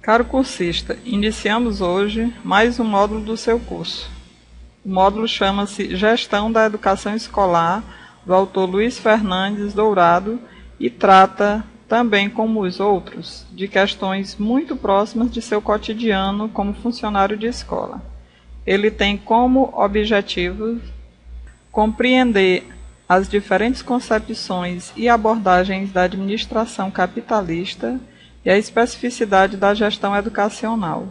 Caro cursista, iniciamos hoje mais um módulo do seu curso. O módulo chama-se Gestão da Educação Escolar, do autor Luiz Fernandes Dourado, e trata, também como os outros, de questões muito próximas de seu cotidiano como funcionário de escola. Ele tem como objetivo compreender as diferentes concepções e abordagens da administração capitalista e a especificidade da gestão educacional,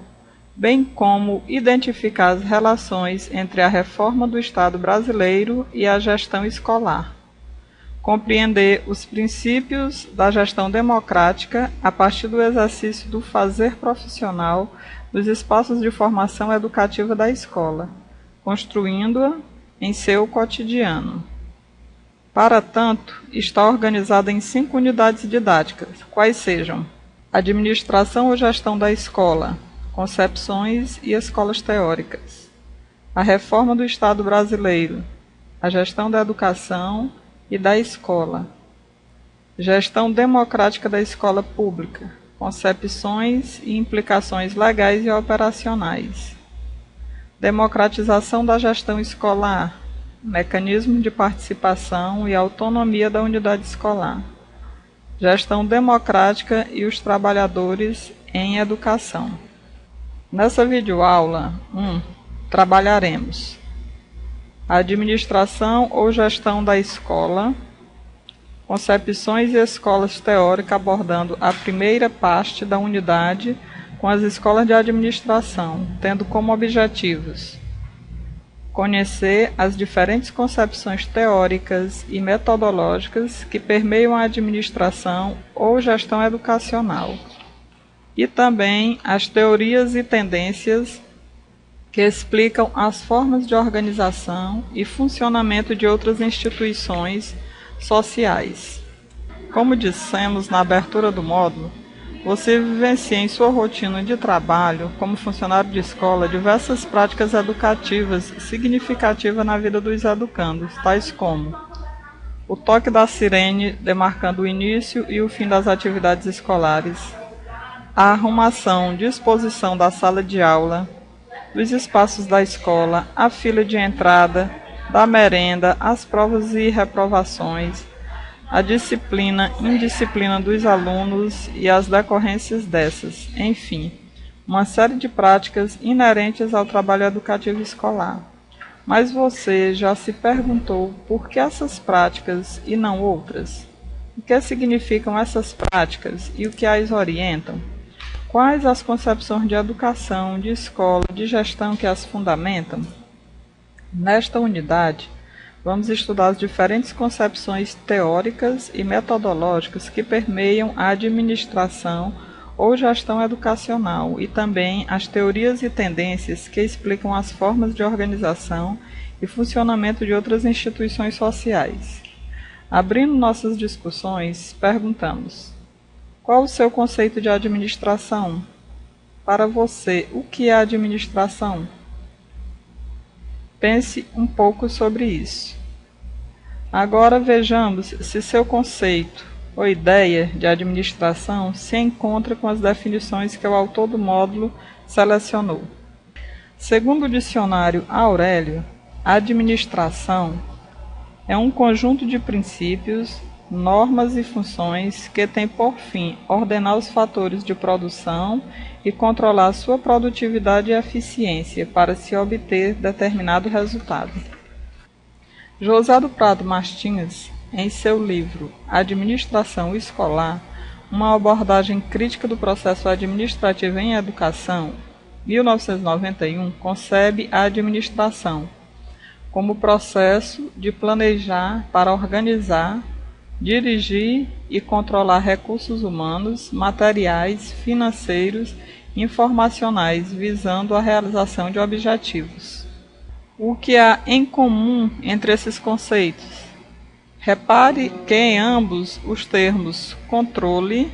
bem como identificar as relações entre a reforma do Estado brasileiro e a gestão escolar. Compreender os princípios da gestão democrática a partir do exercício do fazer profissional dos espaços de formação educativa da escola, construindo-a em seu cotidiano. Para tanto, está organizada em 5 unidades didáticas, quais sejam: Administração ou Gestão da Escola, Concepções e Escolas Teóricas, a Reforma do Estado Brasileiro, a Gestão da Educação e da Escola, Gestão Democrática da Escola Pública, Concepções e Implicações Legais e Operacionais, Democratização da Gestão Escolar, Mecanismo de Participação e Autonomia da Unidade Escolar, Gestão Democrática e os Trabalhadores em Educação. Nessa videoaula 1, trabalharemos a administração ou gestão da escola, concepções e escolas teóricas, abordando a primeira parte da unidade com as escolas de administração, tendo como objetivos conhecer as diferentes concepções teóricas e metodológicas que permeiam a administração ou gestão educacional, e também as teorias e tendências que explicam as formas de organização e funcionamento de outras instituições sociais. Como dissemos na abertura do módulo, você vivencia em sua rotina de trabalho, como funcionário de escola, diversas práticas educativas significativas na vida dos educandos, tais como o toque da sirene demarcando o início e o fim das atividades escolares, a arrumação, disposição da sala de aula, dos espaços da escola, a fila de entrada, da merenda, as provas e reprovações, a disciplina, indisciplina dos alunos e as decorrências dessas, enfim, uma série de práticas inerentes ao trabalho educativo escolar. Mas você já se perguntou por que essas práticas e não outras? O que significam essas práticas e o que as orientam? Quais as concepções de educação, de escola, de gestão que as fundamentam? Nesta unidade, vamos estudar as diferentes concepções teóricas e metodológicas que permeiam a administração ou gestão educacional e também as teorias e tendências que explicam as formas de organização e funcionamento de outras instituições sociais. Abrindo nossas discussões, perguntamos: qual o seu conceito de administração? Para você, o que é administração? Pense um pouco sobre isso. Agora vejamos se seu conceito ou ideia de administração se encontra com as definições que o autor do módulo selecionou. Segundo o dicionário Aurélio, a administração é um conjunto de princípios, normas e funções que tem por fim ordenar os fatores de produção e controlar sua produtividade e eficiência para se obter determinado resultado. José do Prado Martins, em seu livro Administração Escolar, uma abordagem crítica do processo administrativo em educação, 1991, concebe a administração como processo de planejar para organizar, dirigir e controlar recursos humanos, materiais, financeiros e informacionais, visando a realização de objetivos. O que há em comum entre esses conceitos? Repare que em ambos os termos controle,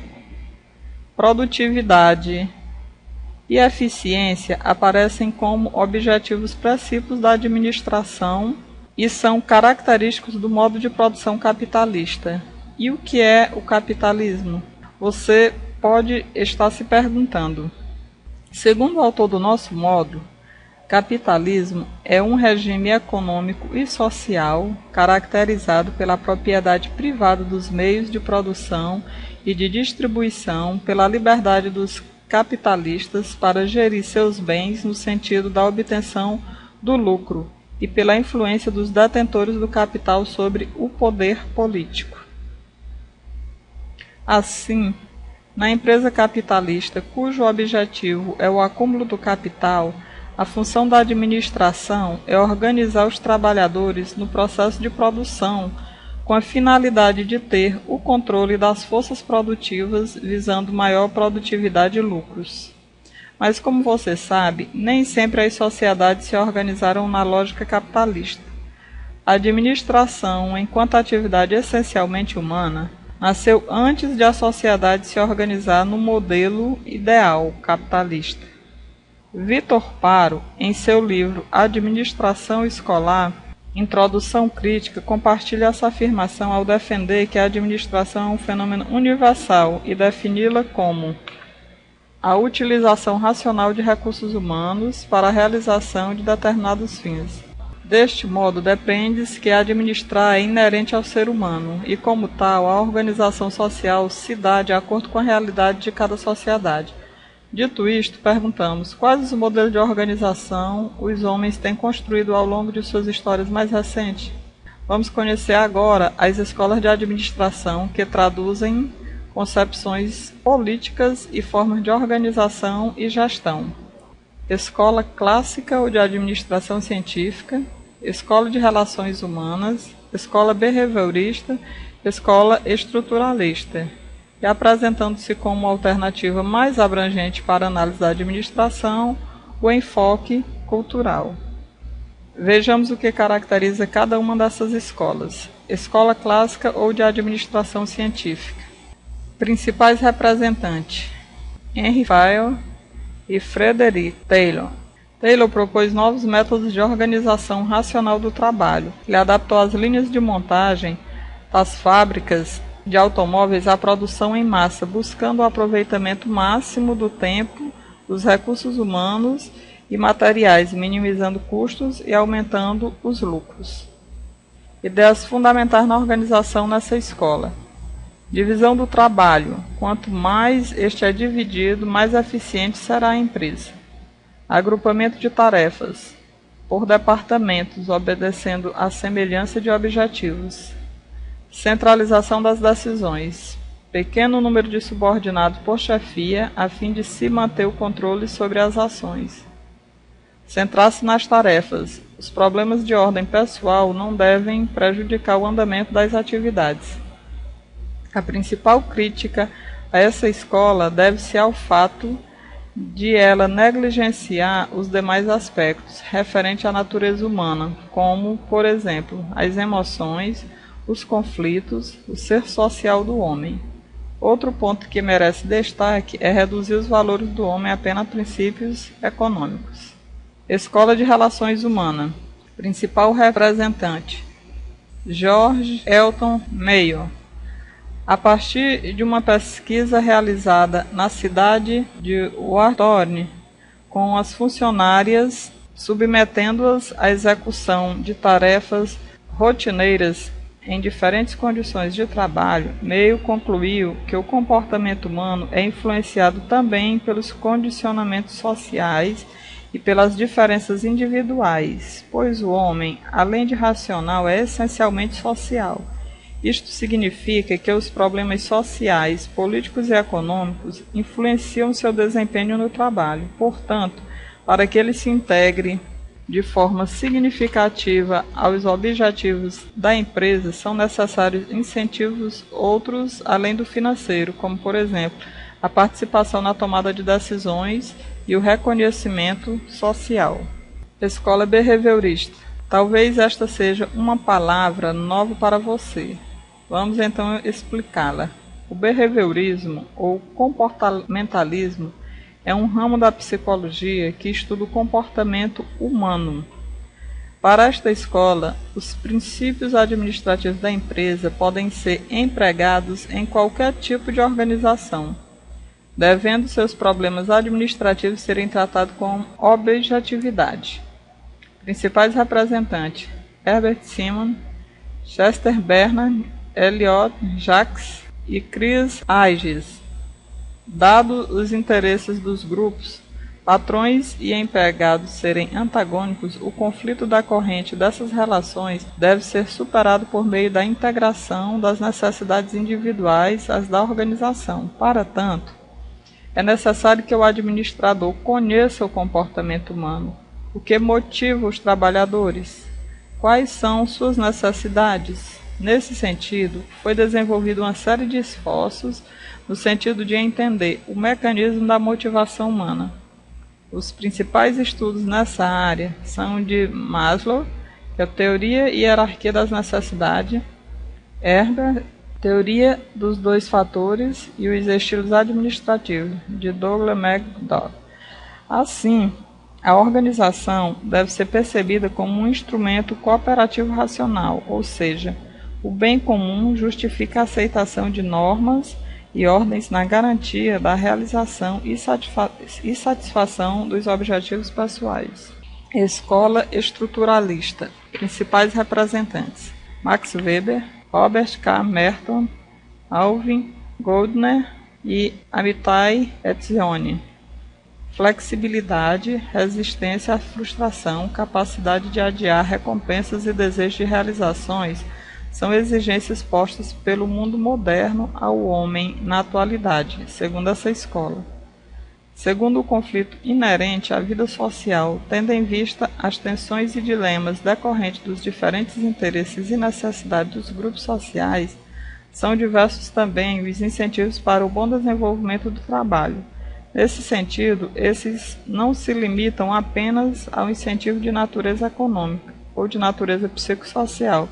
produtividade e eficiência aparecem como objetivos princípios da administração e são característicos do modo de produção capitalista. E o que é o capitalismo? Você pode estar se perguntando. Segundo o autor do nosso módulo, capitalismo é um regime econômico e social caracterizado pela propriedade privada dos meios de produção e de distribuição, pela liberdade dos capitalistas para gerir seus bens no sentido da obtenção do lucro e pela influência dos detentores do capital sobre o poder político. Assim, na empresa capitalista, cujo objetivo é o acúmulo do capital, a função da administração é organizar os trabalhadores no processo de produção, com a finalidade de ter o controle das forças produtivas, visando maior produtividade e lucros. Mas, como você sabe, nem sempre as sociedades se organizaram na lógica capitalista. A administração, enquanto atividade essencialmente humana, nasceu antes de a sociedade se organizar no modelo ideal capitalista. Vitor Paro, em seu livro Administração Escolar, Introdução Crítica, compartilha essa afirmação ao defender que a administração é um fenômeno universal e defini-la como a utilização racional de recursos humanos para a realização de determinados fins. Deste modo, depreende-se que administrar é inerente ao ser humano e, como tal, a organização social se dá de acordo com a realidade de cada sociedade. Dito isto, perguntamos quais os modelos de organização os homens têm construído ao longo de suas histórias mais recentes. Vamos conhecer agora as escolas de administração que traduzem concepções políticas e formas de organização e gestão. Escola clássica ou de administração científica, escola de relações humanas, escola behaviorista, escola estruturalista, e apresentando-se como alternativa mais abrangente para a análise da administração, o enfoque cultural. Vejamos o que caracteriza cada uma dessas escolas. Escola clássica ou de administração científica. Principais representantes: Henry Fayol e Frederick Taylor. Taylor propôs novos métodos de organização racional do trabalho. Ele adaptou as linhas de montagem das fábricas de automóveis à produção em massa, buscando o aproveitamento máximo do tempo, dos recursos humanos e materiais, minimizando custos e aumentando os lucros. Ideias fundamentais na organização nessa escola. Divisão do trabalho. Quanto mais este é dividido, mais eficiente será a empresa. Agrupamento de tarefas por departamentos, obedecendo à semelhança de objetivos. Centralização das decisões. Pequeno número de subordinados por chefia, a fim de se manter o controle sobre as ações. Centrar-se nas tarefas. Os problemas de ordem pessoal não devem prejudicar o andamento das atividades. A principal crítica a essa escola deve-se ao fato de ela negligenciar os demais aspectos referentes à natureza humana, como, por exemplo, as emoções, os conflitos, o ser social do homem. Outro ponto que merece destaque é reduzir os valores do homem apenas a princípios econômicos. Escola de Relações Humanas. Principal representante: George Elton Mayo. A partir de uma pesquisa realizada na cidade de Hawthorne, com as funcionárias, submetendo-as à execução de tarefas rotineiras em diferentes condições de trabalho, Mayo concluiu que o comportamento humano é influenciado também pelos condicionamentos sociais e pelas diferenças individuais, pois o homem, além de racional, é essencialmente social. Isto significa que os problemas sociais, políticos e econômicos influenciam seu desempenho no trabalho. Portanto, para que ele se integre de forma significativa aos objetivos da empresa, são necessários incentivos outros além do financeiro, como, por exemplo, a participação na tomada de decisões e o reconhecimento social. Escola behaviorista. Talvez esta seja uma palavra nova para você. Vamos então explicá-la. O behaviorismo, ou comportamentalismo, é um ramo da psicologia que estuda o comportamento humano. Para esta escola, os princípios administrativos da empresa podem ser empregados em qualquer tipo de organização. devendo seus problemas administrativos serem tratados com objetividade. Principais representantes: Herbert Simon, Chester Bernard, Elliot Jacques e Chris Aegis. Dado os interesses dos grupos, patrões e empregados serem antagônicos, o conflito decorrente dessas relações deve ser superado por meio da integração das necessidades individuais às da organização. Para tanto, é necessário que o administrador conheça o comportamento humano, o que motiva os trabalhadores, quais são suas necessidades. Nesse sentido, foi desenvolvida uma série de esforços no sentido de entender o mecanismo da motivação humana. Os principais estudos nessa área são de Maslow, que é a Teoria e Hierarquia das Necessidades, Herbert, Teoria dos Dois Fatores e os Estilos Administrativos, de Douglas McDougall. Assim, a organização deve ser percebida como um instrumento cooperativo racional, ou seja, o bem comum justifica a aceitação de normas e ordens na garantia da realização e satisfação dos objetivos pessoais. Escola estruturalista. Principais representantes: Max Weber, Robert K. Merton, Alvin Goldner e Amitai Etzioni. Flexibilidade, resistência à frustração, capacidade de adiar recompensas e desejo de realizações são exigências postas pelo mundo moderno ao homem na atualidade, segundo essa escola. Segundo o conflito inerente à vida social, tendo em vista as tensões e dilemas decorrentes dos diferentes interesses e necessidades dos grupos sociais, são diversos também os incentivos para o bom desenvolvimento do trabalho. Nesse sentido, esses não se limitam apenas ao incentivo de natureza econômica ou de natureza psicossocial,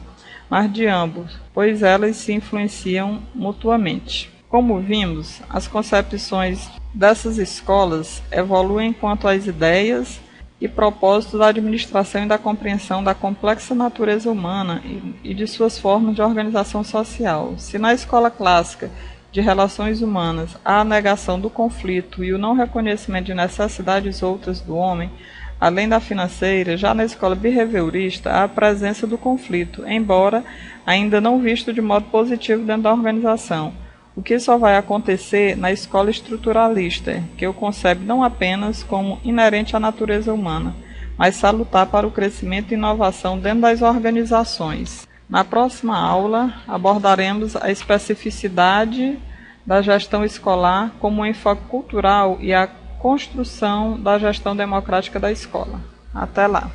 mas de ambos, pois elas se influenciam mutuamente. Como vimos, as concepções dessas escolas evoluem quanto às ideias e propósitos da administração e da compreensão da complexa natureza humana e de suas formas de organização social. Se na escola clássica de relações humanas há a negação do conflito e o não reconhecimento de necessidades outras do homem, além da financeira, já na escola behaviorista há a presença do conflito, embora ainda não visto de modo positivo dentro da organização, o que só vai acontecer na escola estruturalista, que o concebe não apenas como inerente à natureza humana, mas salutar para o crescimento e inovação dentro das organizações. Na próxima aula, abordaremos a especificidade da gestão escolar como um enfoque cultural e a construção da gestão democrática da escola. Até lá!